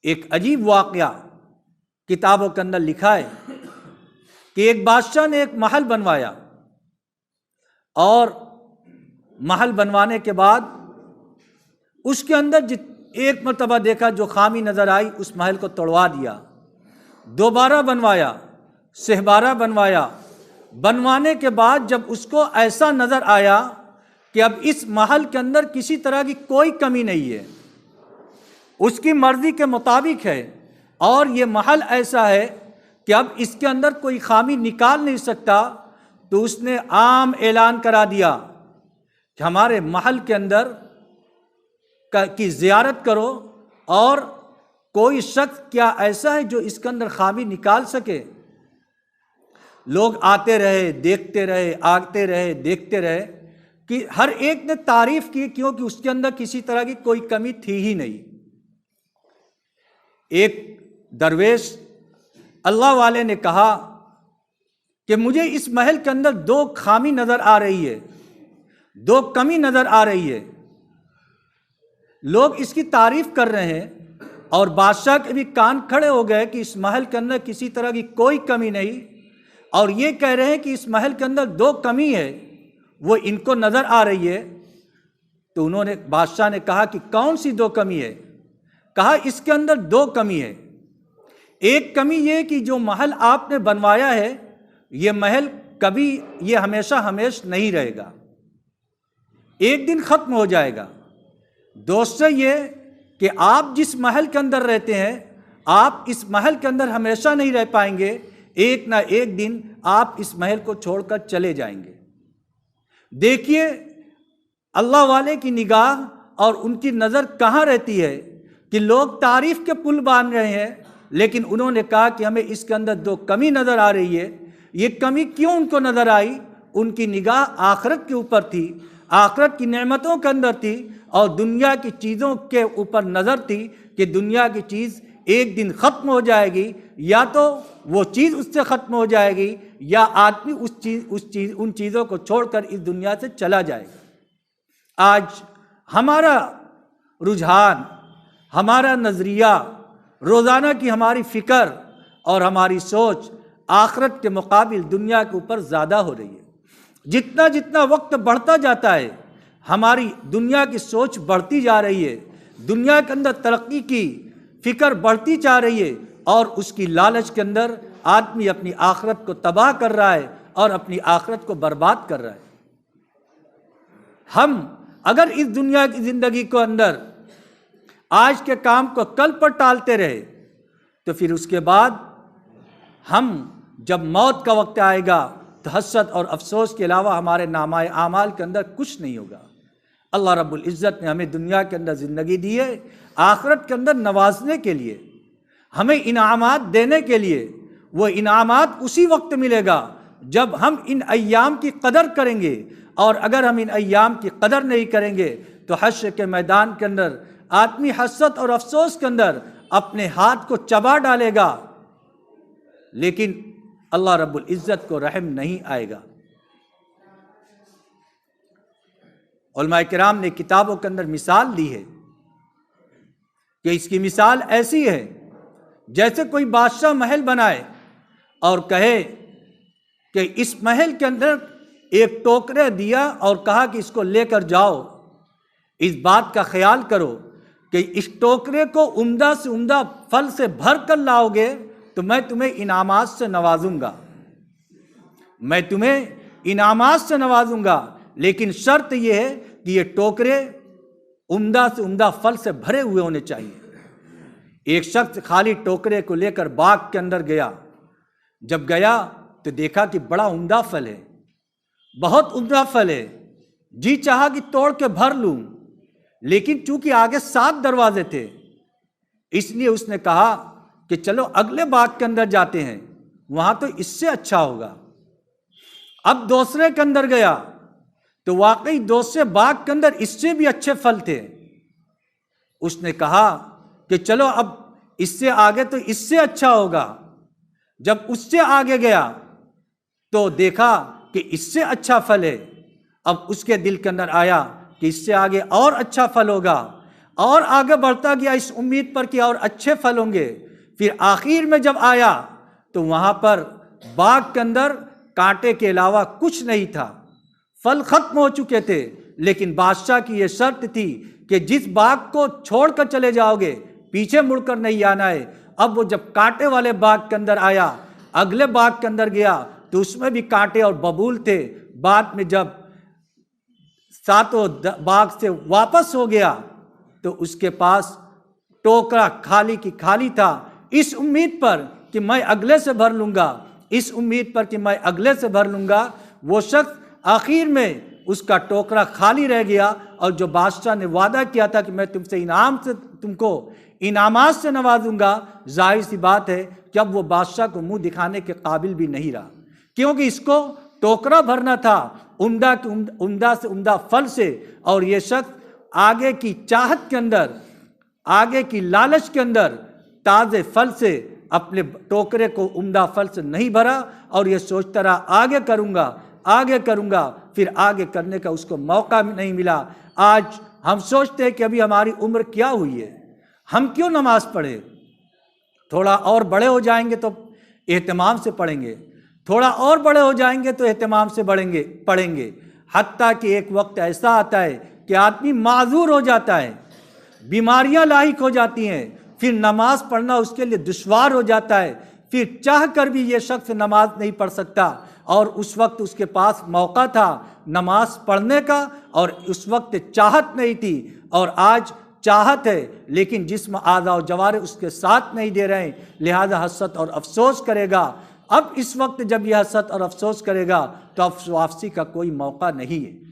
ایک عجیب واقعہ کتابوں کے اندر لکھا ہے کہ ایک بادشاہ نے ایک محل بنوایا، اور محل بنوانے کے بعد اس کے اندر ایک مرتبہ دیکھا جو خامی نظر آئی، اس محل کو توڑوا دیا، دوبارہ بنوایا، سہبارہ بنوایا۔ بنوانے کے بعد جب اس کو ایسا نظر آیا کہ اب اس محل کے اندر کسی طرح کی کوئی کمی نہیں ہے، اس کی مرضی کے مطابق ہے، اور یہ محل ایسا ہے کہ اب اس کے اندر کوئی خامی نکال نہیں سکتا، تو اس نے عام اعلان کرا دیا کہ ہمارے محل کے اندر کی زیارت کرو، اور کوئی شخص کیا ایسا ہے جو اس کے اندر خامی نکال سکے۔ لوگ آتے رہے، دیکھتے رہے، آتے رہے، دیکھتے رہے، کہ ہر ایک نے تعریف کی، کیونکہ اس کے اندر کسی طرح کی کوئی کمی تھی ہی نہیں۔ ایک درویش اللہ والے نے کہا کہ مجھے اس محل کے اندر دو خامی نظر آ رہی ہے، دو کمی نظر آ رہی ہے۔ لوگ اس کی تعریف کر رہے ہیں، اور بادشاہ کے بھی کان کھڑے ہو گئے کہ اس محل کے اندر کسی طرح کی کوئی کمی نہیں، اور یہ کہہ رہے ہیں کہ اس محل کے اندر دو کمی ہے، وہ ان کو نظر آ رہی ہے۔ تو بادشاہ نے کہا کہ کون سی دو کمی ہے؟ کہا اس کے اندر دو کمی ہے۔ ایک کمی یہ کہ جو محل آپ نے بنوایا ہے، یہ محل کبھی یہ ہمیشہ ہمیش نہیں رہے گا، ایک دن ختم ہو جائے گا۔ دوسرا یہ کہ آپ جس محل کے اندر رہتے ہیں، آپ اس محل کے اندر ہمیشہ نہیں رہ پائیں گے، ایک نہ ایک دن آپ اس محل کو چھوڑ کر چلے جائیں گے۔ دیکھیے اللہ والے کی نگاہ اور ان کی نظر کہاں رہتی ہے کہ لوگ تعریف کے پل باندھ رہے ہیں، لیکن انہوں نے کہا کہ ہمیں اس کے اندر دو کمی نظر آ رہی ہے۔ یہ کمی کیوں ان کو نظر آئی؟ ان کی نگاہ آخرت کے اوپر تھی، آخرت کی نعمتوں کے اندر تھی، اور دنیا کی چیزوں کے اوپر نظر تھی کہ دنیا کی چیز ایک دن ختم ہو جائے گی، یا تو وہ چیز اس سے ختم ہو جائے گی، یا آدمی ان چیزوں کو چھوڑ کر اس دنیا سے چلا جائے گا۔ آج ہمارا رجحان، ہمارا نظریہ، روزانہ کی ہماری فکر اور ہماری سوچ آخرت کے مقابل دنیا کے اوپر زیادہ ہو رہی ہے۔ جتنا جتنا وقت بڑھتا جاتا ہے، ہماری دنیا کی سوچ بڑھتی جا رہی ہے، دنیا کے اندر ترقی کی فکر بڑھتی جا رہی ہے، اور اس کی لالچ کے اندر آدمی اپنی آخرت کو تباہ کر رہا ہے اور اپنی آخرت کو برباد کر رہا ہے۔ ہم اگر اس دنیا کی زندگی کو اندر آج کے کام کو کل پر ٹالتے رہے، تو پھر اس کے بعد ہم جب موت کا وقت آئے گا تو حسرت اور افسوس کے علاوہ ہمارے نامہ اعمال کے اندر کچھ نہیں ہوگا۔ اللہ رب العزت نے ہمیں دنیا کے اندر زندگی دی ہے آخرت کے اندر نوازنے کے لیے، ہمیں انعامات دینے کے لیے۔ وہ انعامات اسی وقت ملے گا جب ہم ان ایام کی قدر کریں گے، اور اگر ہم ان ایام کی قدر نہیں کریں گے تو حشر کے میدان کے اندر آدمی حسرت اور افسوس کے اندر اپنے ہاتھ کو چبا ڈالے گا، لیکن اللہ رب العزت کو رحم نہیں آئے گا۔ علماء کرام نے کتابوں کے اندر مثال دی ہے کہ اس کی مثال ایسی ہے جیسے کوئی بادشاہ محل بنائے اور کہے کہ اس محل کے اندر ایک ٹوکرے دیا اور کہا کہ اس کو لے کر جاؤ، اس بات کا خیال کرو کہ اس ٹوکرے کو عمدہ سے عمدہ پھل سے بھر کر لاؤ گے تو میں تمہیں انعامات سے نوازوں گا، میں تمہیں انعامات سے نوازوں گا، لیکن شرط یہ ہے کہ یہ ٹوکرے عمدہ سے عمدہ پھل سے بھرے ہوئے ہونے چاہیے۔ ایک شخص خالی ٹوکرے کو لے کر باغ کے اندر گیا، جب گیا تو دیکھا کہ بڑا عمدہ پھل ہے، بہت عمدہ پھل ہے، جی چاہا کہ توڑ کے بھر لوں، لیکن چونکہ آگے 7 دروازے تھے، اس لیے اس نے کہا کہ چلو اگلے باغ کے اندر جاتے ہیں، وہاں تو اس سے اچھا ہوگا۔ اب دوسرے کے اندر گیا تو واقعی دوسرے باغ کے اندر اس سے بھی اچھے پھل تھے، اس نے کہا کہ چلو اب اس سے آگے تو اس سے اچھا ہوگا۔ جب اس سے آگے گیا تو دیکھا کہ اس سے اچھا پھل ہے، اب اس کے دل کے اندر آیا کہ اس سے آگے اور اچھا پھل ہوگا۔ اور آگے بڑھتا گیا اس امید پر کہ اور اچھے پھل ہوں گے۔ پھر آخر میں جب آیا تو وہاں پر باغ کے اندر کانٹے کے علاوہ کچھ نہیں تھا، پھل ختم ہو چکے تھے، لیکن بادشاہ کی یہ شرط تھی کہ جس باغ کو چھوڑ کر چلے جاؤ گے پیچھے مڑ کر نہیں آنا ہے۔ اب وہ جب کانٹے والے باغ کے اندر آیا، اگلے باغ کے اندر گیا تو اس میں بھی کانٹے اور ببول تھے۔ بعد میں جب ساتوں باغ سے واپس ہو گیا تو اس کے پاس ٹوکرا خالی کی خالی تھا، اس امید پر کہ میں اگلے سے بھر لوں گا، اس امید پر کہ میں اگلے سے بھر لوں گا۔ وہ شخص آخر میں اس کا ٹوکرا خالی رہ گیا، اور جو بادشاہ نے وعدہ کیا تھا کہ میں تم کو انعامات سے نوازوں گا، ظاہر سی بات ہے کہ اب وہ بادشاہ کو منہ دکھانے کے قابل بھی نہیں رہا، کیونکہ اس کو ٹوکرا بھرنا تھا عمدہ سے عمدہ پھل سے، اور یہ شخص آگے کی چاہت کے اندر، آگے کی لالچ کے اندر تازے پھل سے اپنے ٹوکرے کو عمدہ پھل سے نہیں بھرا، اور یہ سوچتا رہا آگے کروں گا آگے کروں گا، پھر آگے کرنے کا اس کو موقع نہیں ملا۔ آج ہم سوچتے ہیں کہ ابھی ہماری عمر کیا ہوئی ہے، ہم کیوں نماز پڑھیں؟ تھوڑا اور بڑے ہو جائیں گے تو اہتمام سے پڑھیں گے، تھوڑا اور بڑے ہو جائیں گے تو اہتمام سے پڑھیں گے، حتیٰ کہ ایک وقت ایسا آتا ہے کہ آدمی معذور ہو جاتا ہے، بیماریاں لاحق ہو جاتی ہیں، پھر نماز پڑھنا اس کے لیے دشوار ہو جاتا ہے، پھر چاہ کر بھی یہ شخص نماز نہیں پڑھ سکتا۔ اور اس وقت اس کے پاس موقع تھا نماز پڑھنے کا، اور اس وقت چاہت نہیں تھی، اور آج چاہت ہے لیکن جسم اعضاء و جوارح اس کے ساتھ نہیں دے رہے ہیں، لہذا حسرت اور افسوس کرے گا۔ اب اس وقت جب یہ حسرت اور افسوس کرے گا تو واپسی کا کوئی موقع نہیں ہے۔